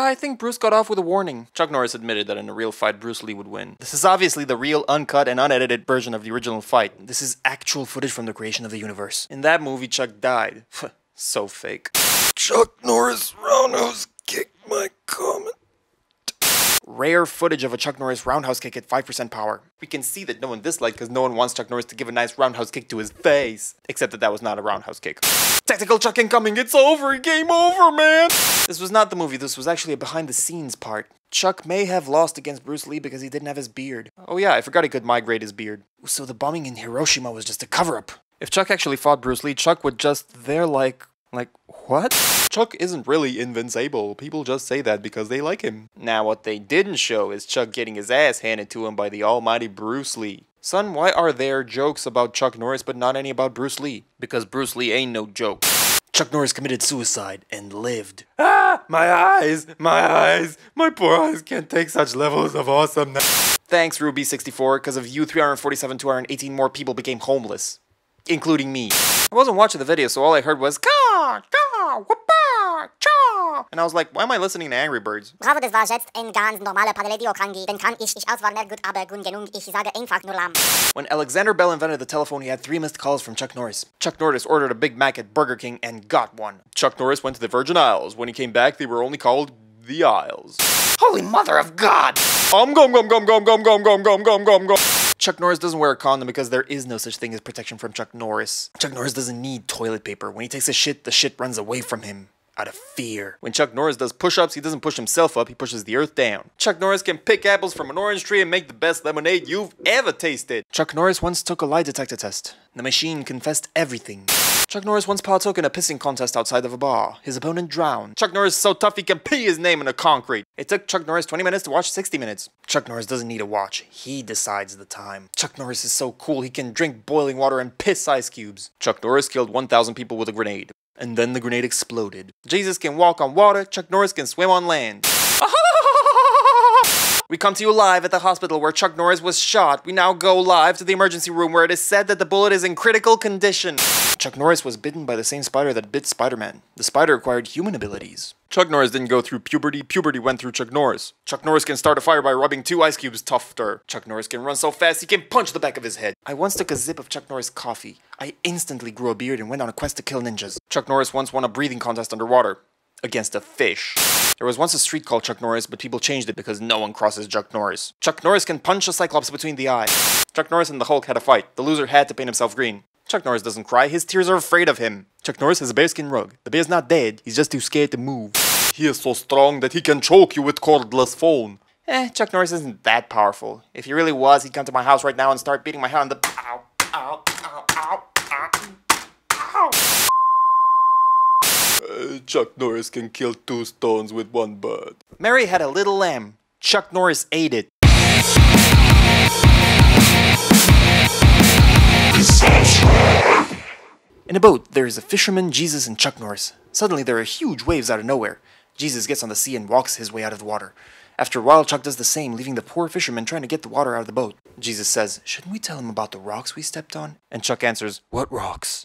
I think Bruce got off with a warning. Chuck Norris admitted that in a real fight, Bruce Lee would win. This is obviously the real, uncut, and unedited version of the original fight. This is actual footage from the creation of the universe. In that movie, Chuck died. So fake. Chuck Norris roundhouse kicked my comment. Rare footage of a Chuck Norris roundhouse kick at 5% power. We can see that no one disliked because no one wants Chuck Norris to give a nice roundhouse kick to his face. Except that was not a roundhouse kick. Tactical Chuck incoming, it's over, game over, man! This was not the movie, this was actually a behind the scenes part. Chuck may have lost against Bruce Lee because he didn't have his beard. Oh yeah, I forgot he could migrate his beard. So the bombing in Hiroshima was just a cover-up. If Chuck actually fought Bruce Lee, Chuck would just there like, what? Chuck isn't really invincible. People just say that because they like him. Now what they didn't show is Chuck getting his ass handed to him by the almighty Bruce Lee. Son, why are there jokes about Chuck Norris but not any about Bruce Lee? Because Bruce Lee ain't no joke. Chuck Norris committed suicide and lived. Ah, my eyes, my poor eyes can't take such levels of awesomeness. Thanks, Ruby64, because of you, 247 more people became homeless. Including me. I wasn't watching the video, so all I heard was Ka, Ka, Wapa, Cha. And I was like, why am I listening to Angry Birds? Bravo, das war jetzt ein ganz normaler Parallelidiokangi. Den kann ich auswarnen gut, aber gut genug. Ich sage einfach nur lahm. When Alexander Bell invented the telephone, he had 3 missed calls from Chuck Norris. Chuck Norris ordered a Big Mac at Burger King and got one. Chuck Norris went to the Virgin Isles. When he came back, they were only called the Isles. Holy Mother of God! Gum gum gum gum gum gum gum gum gum gum gum gum. Chuck Norris doesn't wear a condom because there is no such thing as protection from Chuck Norris. Chuck Norris doesn't need toilet paper. When he takes a shit, the shit runs away from him. Out of fear. When Chuck Norris does push-ups, he doesn't push himself up, he pushes the earth down. Chuck Norris can pick apples from an orange tree and make the best lemonade you've ever tasted. Chuck Norris once took a lie detector test. The machine confessed everything. Chuck Norris once partook in a pissing contest outside of a bar. His opponent drowned. Chuck Norris is so tough he can pee his name in the concrete. It took Chuck Norris 20 minutes to watch 60 minutes. Chuck Norris doesn't need a watch. He decides the time. Chuck Norris is so cool he can drink boiling water and piss ice cubes. Chuck Norris killed 1,000 people with a grenade. And then the grenade exploded. Jesus can walk on water, Chuck Norris can swim on land. We come to you live at the hospital where Chuck Norris was shot. We now go live to the emergency room where it is said that the bullet is in critical condition. Chuck Norris was bitten by the same spider that bit Spider-Man. The spider acquired human abilities. Chuck Norris didn't go through puberty, puberty went through Chuck Norris. Chuck Norris can start a fire by rubbing 2 ice cubes tougher. Chuck Norris can run so fast he can punch the back of his head. I once took a sip of Chuck Norris coffee. I instantly grew a beard and went on a quest to kill ninjas. Chuck Norris once won a breathing contest underwater. Against a fish. There was once a street called Chuck Norris, but people changed it because no one crosses Chuck Norris. Chuck Norris can punch a Cyclops between the eyes. Chuck Norris and the Hulk had a fight. The loser had to paint himself green. Chuck Norris doesn't cry, his tears are afraid of him. Chuck Norris has a bearskin rug. The bear's not dead, he's just too scared to move. He is so strong that he can choke you with cordless phone. Chuck Norris isn't that powerful. If he really was, he'd come to my house right now and start beating my head on the... Ow, ow, ow, ow, ow, ow. Chuck Norris can kill 2 stones with 1 bird. Mary had a little lamb. Chuck Norris ate it. In a boat, there is a fisherman, Jesus, and Chuck Norris. Suddenly, there are huge waves out of nowhere. Jesus gets on the sea and walks his way out of the water. After a while, Chuck does the same, leaving the poor fisherman trying to get the water out of the boat. Jesus says, "Shouldn't we tell him about the rocks we stepped on?" And Chuck answers, "What rocks?"